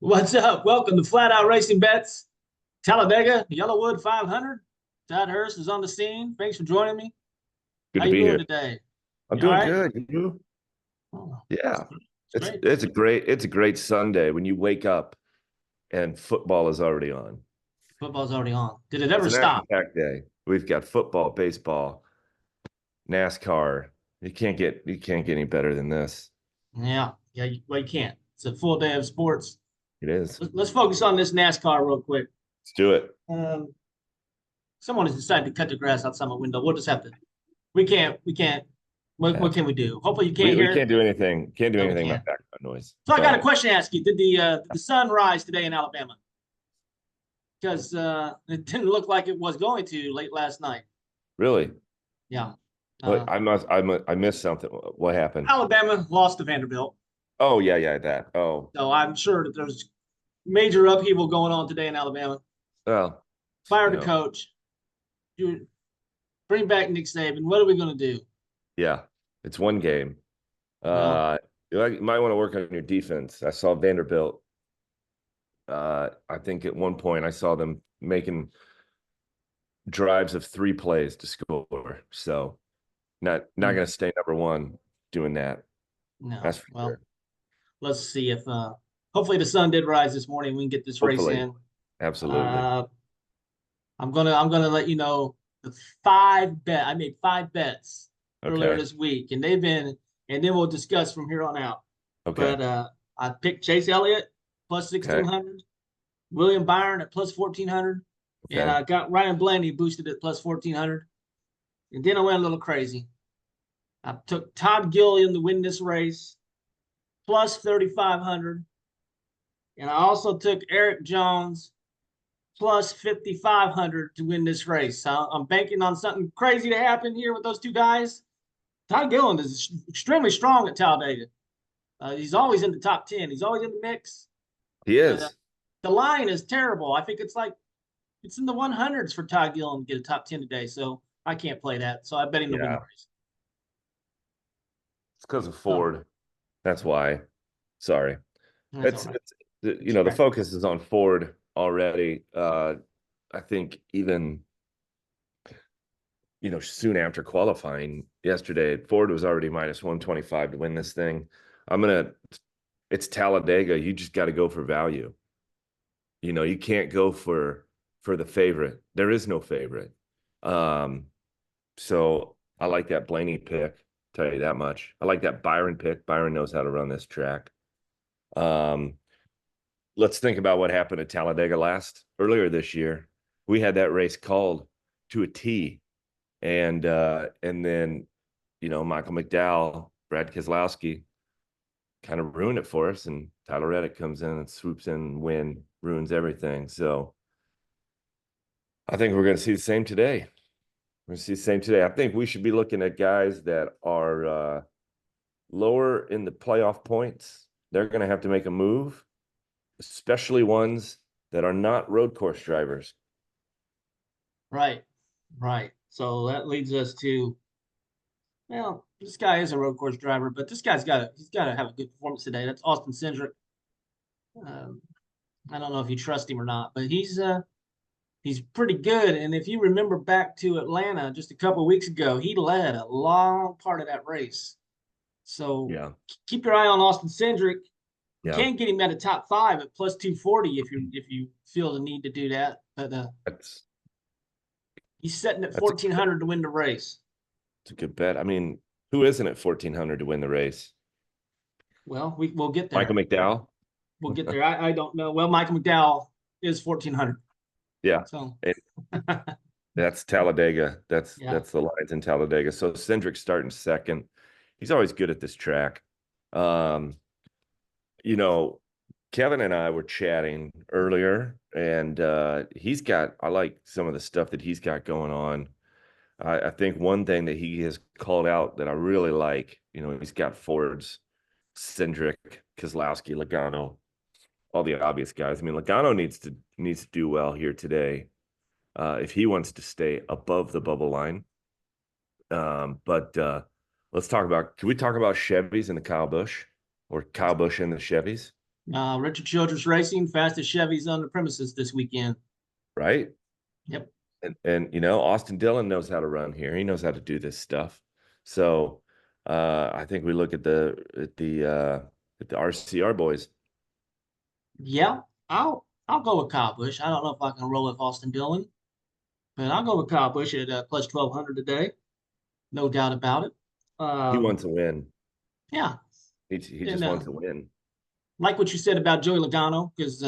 What's up? Welcome to Flat Out Racing Bets, Talladega, Yellawood 500. Todd Hurst is on the scene. Thanks for joining me. Good How to you be doing here. today? I'm You all doing right? good. You? Oh, Yeah. it's It's great. it's a great Sunday when you wake up and football is already on. Football's already on. Did it It's ever an stop? action-packed day. We've got football, baseball, NASCAR. You can't get any better than this. Yeah. Well, you can't. It's a full day of sports. It is. Let's focus on this NASCAR real quick. Let's do it. Um, Someone has decided to cut the grass outside my window. We'll just have to. We can't. We can't. Yeah. What can we do? Hopefully you can't We hear it. can't do anything. Can't do No, we anything can't. about background noise. So I got a Sorry. question to ask you. Did the sun rise today in Alabama? Because it didn't look like it was going to late last night. Really? Yeah. What Uh, I missed something. What happened? Alabama lost to Vanderbilt. Oh, yeah, that. Oh. So I'm sure that there's major upheaval going on today in Alabama. Well, Fire you the know, coach. Bring back Nick Saban. What are we going to do? yeah. It's one game. Well, Uh, you might want to work on your defense. I saw Vanderbilt. I think at one point I saw them making drives of 3 plays to score. So not going to stay number one doing that. no. That's for Well, sure. let's see if hopefully the sun did rise this morning. We can get this race Hopefully, in. absolutely. Uh, I'm gonna let you know the five bet. I made five bets earlier Okay. this week, and they've been, and then we'll discuss from here on out. Okay. But I picked Chase Elliott plus Okay. 1,600, William Byron at plus 1,400, and Okay. I got Ryan Blaney boosted at plus 1,400. And then I went a little crazy. I took Todd Gilliam to win this race plus 3,500, and I also took Eric Jones plus 5,500 to win this race. So I'm banking on something crazy to happen here with those two guys. Todd Gilliland is extremely strong at Talladega. He's always in the top 10. He's always in the mix. He But is. the line is terrible. I think it's in the 100s for Todd Gilliland to get a top 10 today. So I can't play that. So I bet him to win the Yeah. race. It's because of So Ford. That's why. Sorry. that's all It's, right. it's the focus is on Ford already. I think even soon after qualifying yesterday, Ford was already minus 125 to win this thing. It's Talladega. You just got to go for value. You can't go for the favorite. There is no favorite. Um, so I like that Blaney pick, tell you that much. I like that Byron pick. Byron knows how to run this track. Um, let's think about what happened at Talladega earlier this year. We had that race called to a T. And then, Michael McDowell, Brad Keselowski kind of ruined it for us. And Tyler Reddick comes in and swoops in and ruins everything. So I think we're going to see the same today. We're going to see the same today. I think we should be looking at guys that are lower in the playoff points. They're going to have to make a move, especially ones that are not road course drivers. Right. Right. So that leads us to, well, this guy is a road course driver, but this guy's he's got to have a good performance today. That's Austin Cindric. Um, I don't know if you trust him or not, but he's pretty good. And if you remember back to Atlanta just a couple of weeks ago, he led a long part of that race. So Yeah. keep your eye on Austin Cindric. You Yeah. can get him at a top 5 at plus 240 if you feel the need to do that. But That's he's setting at that's 1,400 to win the race. it's a good bet. I mean, who isn't at 1,400 to win the race? Well, we'll get there. Michael McDowell? We'll get there. I don't know. Well, Michael McDowell is 1,400. Yeah. So That's Talladega. That's yeah. the lines in Talladega. So Cindric's starting second. He's always good at this track. Um, Kevin and I were chatting earlier, and I like some of the stuff that he's got going on. I think one thing that he has called out that I really like, he's got Fords, Cindric, Keselowski, Logano, all the obvious guys. I mean, Logano needs to do well here today if he wants to stay above the bubble line. But can we talk about Chevys and the Kyle Busch, or Kyle Busch and the Chevys? Richard Childress Racing, fastest Chevys on the premises this weekend. right? Yep. And you know, Austin Dillon knows how to run here. He knows how to do this stuff. So I think we look at the RCR boys. Yeah, I'll go with Kyle Busch. I don't know if I can roll with Austin Dillon, but I'll go with Kyle Busch at plus 1,200 today. No doubt about it. He Um, wants to win. yeah, He and just wants to win. like what you said about Joey Logano, because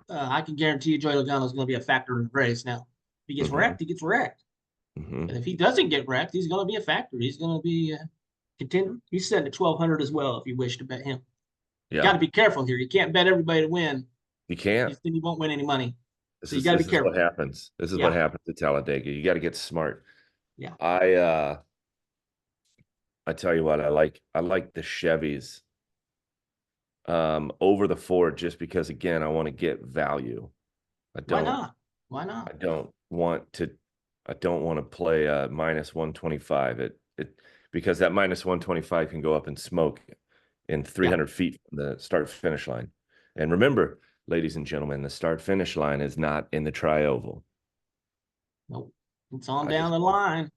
I can guarantee you Joey Logano is going to be a factor in the race. Now, if he gets Hmm. wrecked, he gets wrecked. Hmm. And if he doesn't get wrecked, he's going to be a factor. He's going to be a contender. He's set at 1,200 as well if you wish to bet him. Got Yeah, to be careful here. You can't bet everybody to win. you can't. Then you won't win any money. This So you is got to be this is what careful. happens. This is what Yeah, happens at Talladega. You got to get smart. yeah. I tell you what, I like the Chevys over the Ford just because again, I want to get value. I Why don't not? Why not? I don't want to I don't want to play minus 125 it because that minus 125 can go up in smoke in Yeah. 300 feet from the start finish line. And remember, ladies and gentlemen, the start finish line is not in the tri-oval. Nope. It's on I down just the line.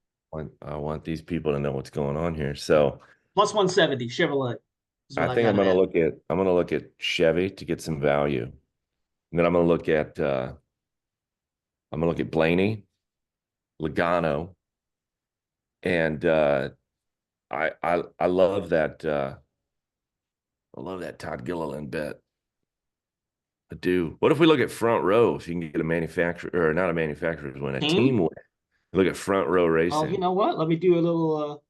I want these people to know what's going on here. So Plus 170 Chevrolet is I what I think got it at. I'm gonna look at Chevy to get some value. And then I'm gonna look at Blaney, Logano, and I love that Todd Gilliland bet. I do. What if we look at front row? So you can get a manufacturer or not a manufacturer's win, a Team? team win. Look at front row Oh, you racing. know what? Let me do a little.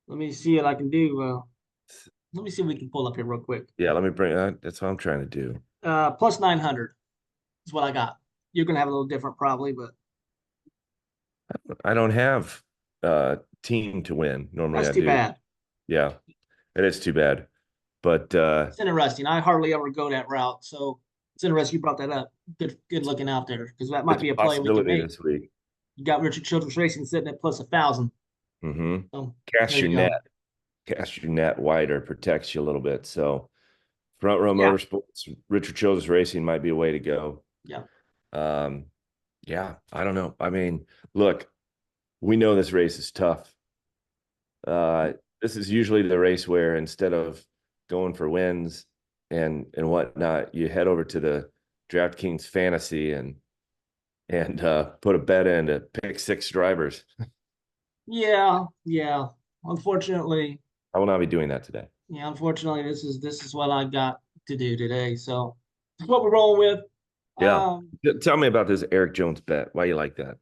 Let me see what I can do. Let me see if we can pull up here real quick. Yeah, let me bring that's what I'm trying to do. Plus 900 is what I got. You're gonna have a little different probably, but I don't have team to win. Normally that's I too do. bad. Yeah, it is too bad. But It's interesting. I hardly ever go that route, so it's interesting you brought that up. Good looking out there because that might it's a be a play we can possibility make. this week. You got Richard Childress Racing sitting at plus 1,000. Hmm. So Cast there your you net. go. Cast your net wider, protects you a little bit. So front row Yeah, motorsports, Richard Childress Racing might be a way to go. yeah, Um, yeah, I don't know. I mean, look, we know this race is tough. Uh, this is usually the race where instead of going for wins and whatnot, you head over to the DraftKings Fantasy and put a bet in to pick six drivers. yeah. Unfortunately, I will not be doing that today. yeah, unfortunately, this is what I got to do today. So that's what we're rolling with. Yeah. Um, Tell me about this Eric Jones bet. Why you like that?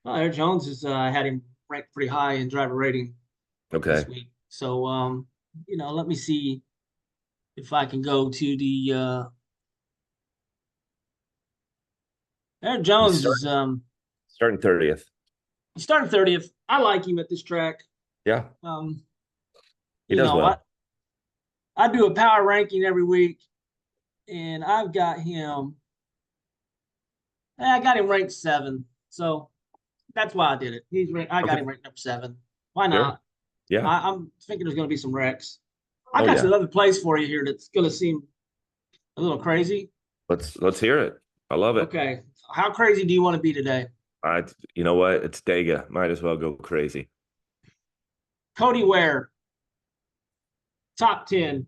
Eric Jones is had him ranked pretty high in driver rating this Okay. week. So let me see if I can go to the Eric He's Jones is starting 30th. he's starting 30th. I like him at this track. Yeah, Um, he you does know, I, well. I do a power ranking every week, and I got him ranked 7. So that's why I did it. I got Okay. him ranked number 7. Why Sure. not? Yeah. I'm thinking there's going to be some wrecks. I Oh got yeah. some other plays for you here that's going to seem a little crazy. Let's hear it. I love it. Okay. How crazy do you want to be today? You know what? It's Dega. Might as well go crazy. Cody Ware, top 10,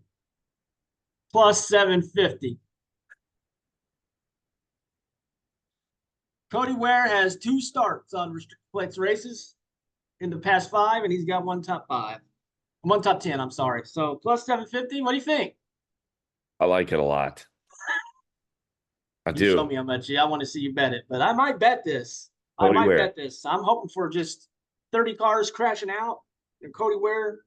plus 750. Cody Ware has 2 starts on restricted plates races in the past 5, and he's got one top 5. One top 10, I'm sorry. So plus 750, what do you think? I like it a lot. I You show do. me how much. I want to see you bet it, but I might bet this. Cody Ware. I'm hoping for just 30 cars crashing out and Cody Ware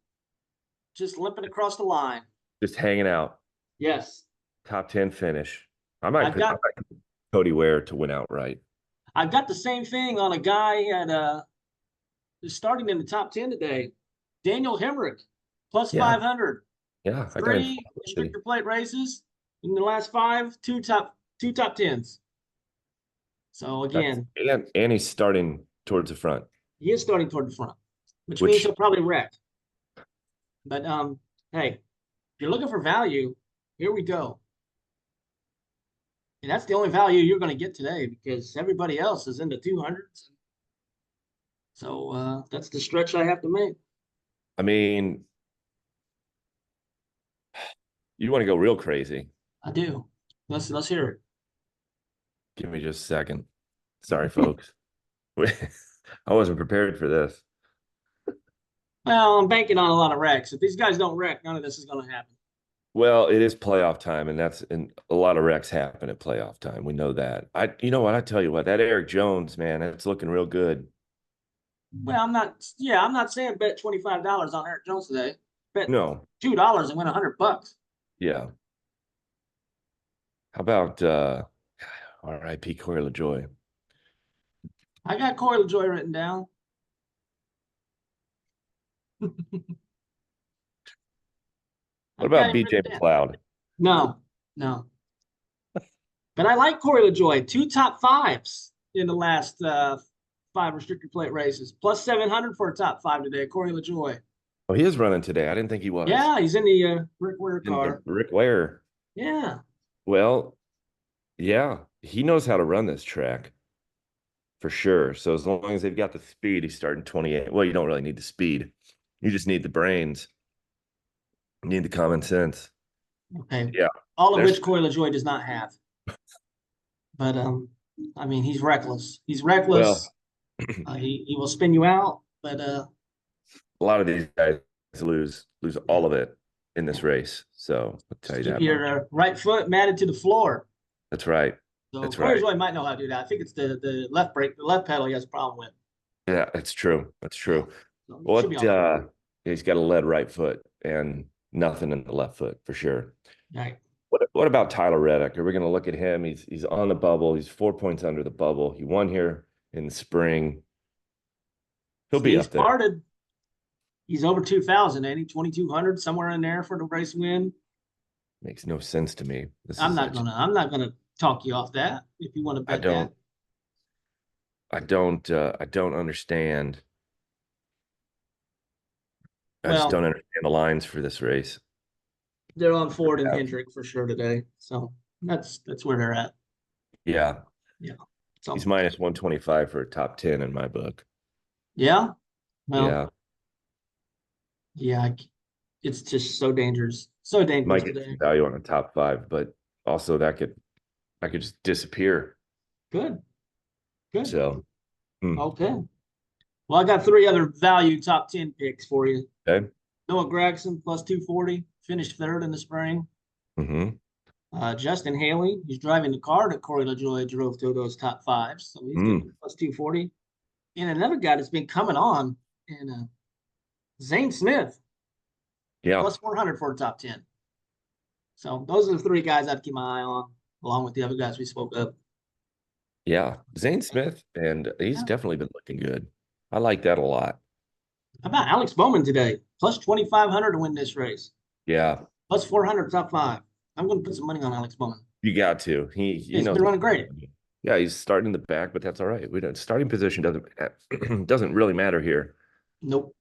just limping across the line. Just hanging out. Yes. Top 10 finish. I I've might got put Cody Ware to win outright. I've got the same thing on a guy at starting in the top 10 today. Daniel Hemrick, plus Yeah. 500. Yeah. I got him. 3 restrictor plate races in the last 5, two top 10s. So That's again, and he's starting towards the front. he is starting toward the front, which means Which he'll probably wreck. But hey, if you're looking for value, here we go. And that's the only value you're going to get today because everybody else is in the 200s. So that's the stretch I have to make. I mean, you want to go real crazy. I do. Let's hear it. Give me just a second. Sorry, folks. I wasn't prepared for this. Well, I'm banking on a lot of wrecks. If these guys don't wreck, none of this is going to happen. Well, it is playoff time, and a lot of wrecks happen at playoff time. We know that. You know what? I tell you what, that Eric Jones, man, it's looking real good. Well, I'm not. Yeah, I'm not saying bet $25 on Eric Jones today. Bet No, $2 and win $100. yeah. How about R.I.P. Corey LaJoy? I got Corey LaJoy written down. What I've got about him B.J. written down. McLeod? No, no. But I like Corey LaJoy. 2 top 5s in the last 5 restricted plate races. Plus 700 for a top 5 today. Corey LaJoy. Oh, he is running today. I didn't think he was. Yeah, he's in the Rick Ware In the car. Rick Ware. Yeah. Well, yeah, he knows how to run this track for sure. So as long as they've got the speed, he's starting 28. Well, you don't really need the speed. You just need the brains. You need the common sense. Okay. Yeah. All of which Corey LaJoy does not have. But I mean, he's reckless. He's reckless. Well, He will spin you out. But a lot of these guys lose all of it in this race. So I'll tell you keep that. your right foot matted to the floor. That's right. So That's Corey right. LaJoy might know how to do that. I think it's the left brake, the left pedal he has a problem with. Yeah, that's true. That's true. So What he's got a lead right foot and nothing in the left foot for sure. right. What about Tyler Reddick? Are we going to look at him? He's on the bubble. He's 4 points under the bubble. He won here in the spring. He'll be up there. Started. He's over 2,000, ain't he? 2,200 somewhere in there for the race win. Makes no sense to me. I'm not gonna talk you off that if you want to bet that. I don't understand. I just Well, don't understand the lines for this race. they're on Ford and Hendrick for sure today. So that's where they're at. Yeah. Yeah. So He's minus 125 for a top 10 in my book. yeah. Well, yeah. It's just so dangerous. So dangerous Might get today. some value on a top 5, but also I could just disappear. Good. Good. So okay. Well, I got 3 other value top 10 picks for you. okay. Noah Gragson plus 240, finished 3rd in the spring. Mm-hmm. Justin Haley, he's driving the car that Corey LaJoy drove to those top 5s. So he's getting plus 240. And another guy that's been coming on, and Zane Smith, plus 400 for a top 10. So those are the 3 guys I'd keep my eye on, along with the other guys we spoke of. Yeah, Zane Smith, and he's definitely been looking good. I like that a lot. How about Alex Bowman today? Plus 2,500 to win this race. Yeah. Plus 400 top 5. I'm going to put some money on Alex Bowman. You got to. He's been running great. Yeah, he's starting the back, but that's all right. Starting position doesn't really matter here. Nope.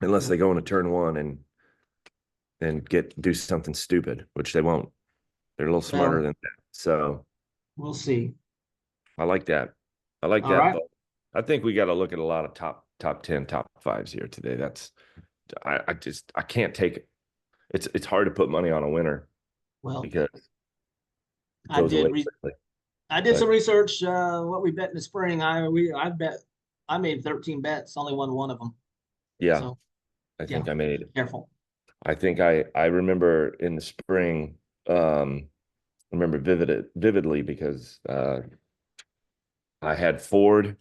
Unless they go into turn 1 and do something stupid, which they won't. They're a little smarter than that. So we'll see. I like that. I like that. Right. I think we got to look at a lot of top 10, top 5s here today. I can't take it. It's hard to put money on a winner. Well, because I did some research. What we bet in the spring, I made 13 bets, only won 1 of them. Yeah, so, I think I made. Careful. I think I remember in the spring. I remember vividly because I had Ford,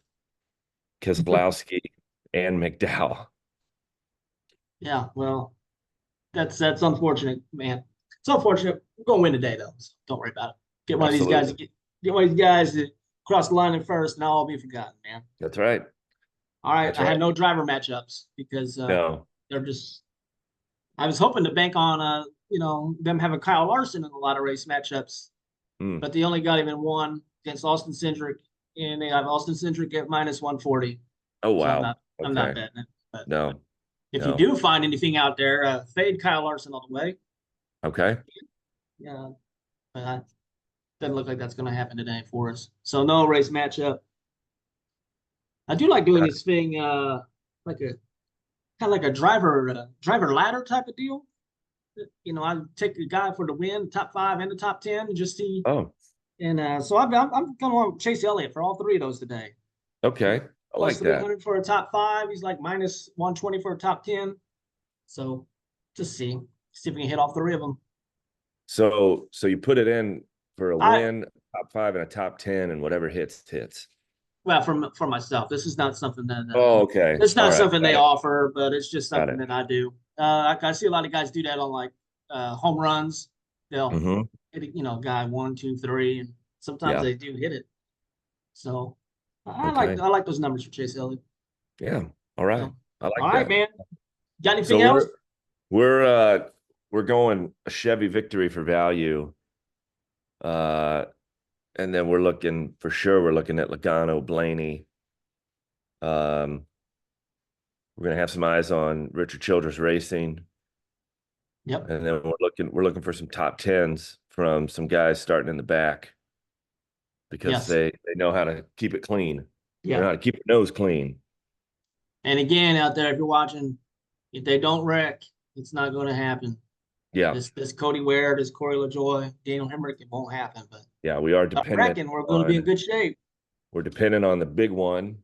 Keselowski, and McDowell. Yeah, well, that's unfortunate, man. It's unfortunate. We're gonna win today, though. So don't worry about it. Get one of these guys. Get one of these guys to cross the line in first, and I'll all be forgotten, man. That's right. All right. I had no driver matchups because they're just. I was hoping to bank on them having Kyle Larson in a lot of race matchups, but they only got him in 1 against Austin Cindric, and they have Austin Cindric at minus 140. Oh wow! So I'm not betting it. But no. If you do find anything out there, fade Kyle Larson all the way. Okay. Yeah. doesn't look like that's going to happen today for us. So no race matchup. I do like doing this thing, like a kind of like a driver ladder type of deal. I take a guy for the win, top 5 and the top 10, and just see. Oh, And so I'm going to want Chase Elliott for all 3 of those today. okay. I Plus like that. 300 for a top 5. He's like minus 120 for a top 10. So just see if we can hit all 3 of them. So you put it in for a I win, top 5 and a top 10, and whatever hits. well for myself. This is not something that Oh, okay. it's not All right. something they Got it. offer, but it's just Got something it. that I do. I see a lot of guys do that on like home runs. They'll Mm-hmm. hit, guy 1, 2, 3, and sometimes Yeah. they do hit it. So Okay. I like those numbers for Chase Elliott. Yeah. All right. So, I like all that. right, man. Got So anything else? we're going a Chevy Victory for value. And then we're looking at Logano, Blaney. We're gonna have some eyes on Richard Childress Racing. Yep. And then we're looking for some top 10s from some guys starting in the back because Yes. they know how to keep it clean. They know Yeah. how to keep their nose clean. And again, out there, if you're watching, if they don't wreck, it's not going to happen. Yeah. This Cody Ware, this Corey LaJoy, Daniel Hemrick, it won't happen. But Yeah, we are I dependent reckon we're going to be in good shape. We're dependent on the big one.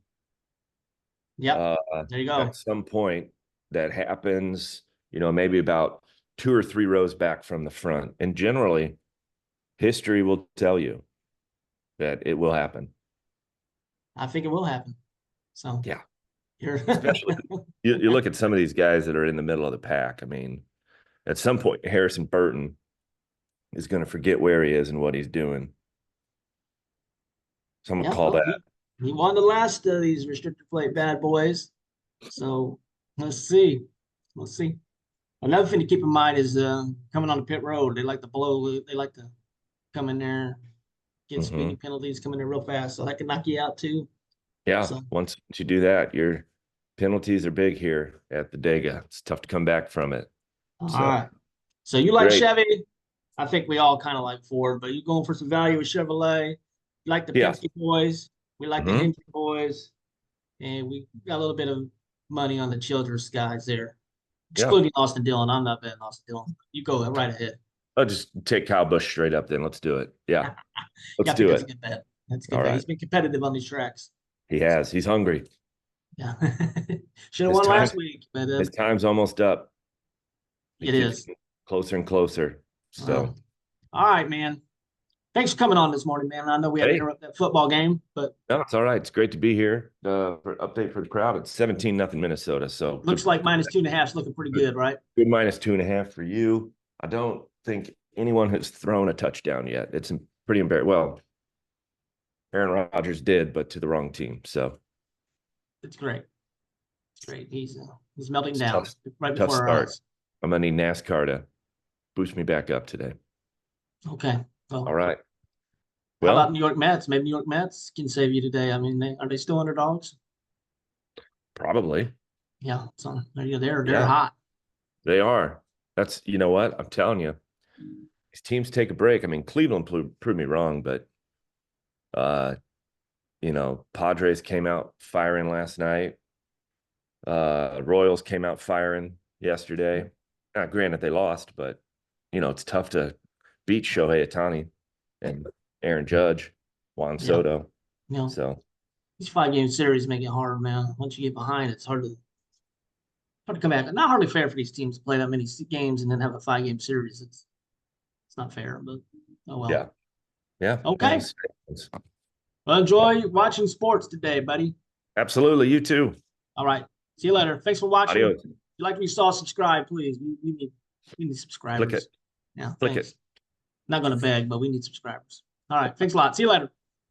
Yep. There you go. At some point that happens, maybe about 2 or 3 rows back from the front. And generally, history will tell you that it will happen. I think it will happen. So yeah, you're especially you look at some of these guys that are in the middle of the pack. I mean, at some point, Harrison Burton is going to forget where he is and what he's doing. Someone call that. He won the last of these restrictor plate bad boys. So let's see. Another thing to keep in mind is coming on the pit road. They like to blow. They like to come in there, get speeding penalties, come in there real fast. So that can knock you out too. Yeah. So, once you do that, your penalties are big here at the Dega. It's tough to come back from it. All right. So you like Great. Chevy? I think we all kind of like Ford, but you're going for some value with Chevrolet. You like the Penske boys. We like the Hendrick boys. And we got a little bit of money on the Childress guys there. Excluding Austin Dillon. I'm not betting Austin Dillon. You go right ahead. I'll just take Kyle Busch straight up then. Let's do it. Yeah. Let's do it. That's a good bet. That's a good bet. Right. He's been competitive on these tracks. He has. He's hungry. Yeah. Should have won last week. But his time's almost up. It is. Closer and closer. So. All right, man. Thanks for coming on this morning, man. I know we had to interrupt that football game, but no, it's all right. It's great to be here for an update for the crowd. It's 17-0 Minnesota. So looks like minus 2.5 is looking pretty good, right? Good minus 2.5 for you. I don't think anyone has thrown a touchdown yet. It's pretty embarrassing. Well, Aaron Rodgers did, but to the wrong team. So it's great. It's great. He's melting down right tough before start. our eyes. I'm gonna need NASCAR to boost me back up today. Okay. Well, all right. Well, how about New York Mets? Maybe New York Mets can save you today. I mean, are they still underdogs? Probably. Yeah. So there you go. They're hot. They are. That's, you know what? I'm telling you, these teams take a break. I mean, Cleveland proved me wrong, but Padres came out firing last night. Royals came out firing yesterday. Now, granted, they lost, but it's tough to beat Shohei Ohtani and Aaron Judge, Juan Soto. Yeah. So these 5-game series make it hard, man. Once you get behind, it's hard to come back. Not hardly fair for these teams to play that many games and then have a 5-game series. It's not fair, but oh well. Yeah. Okay. Well, enjoy watching sports today, buddy. Absolutely. You too. All right. See you later. Thanks for watching. Adios. If you like what you saw, subscribe, please. We need subscribers. Click it. Yeah. Click thanks. it. Not going to beg, but we need subscribers. All right. Thanks a lot. See you later.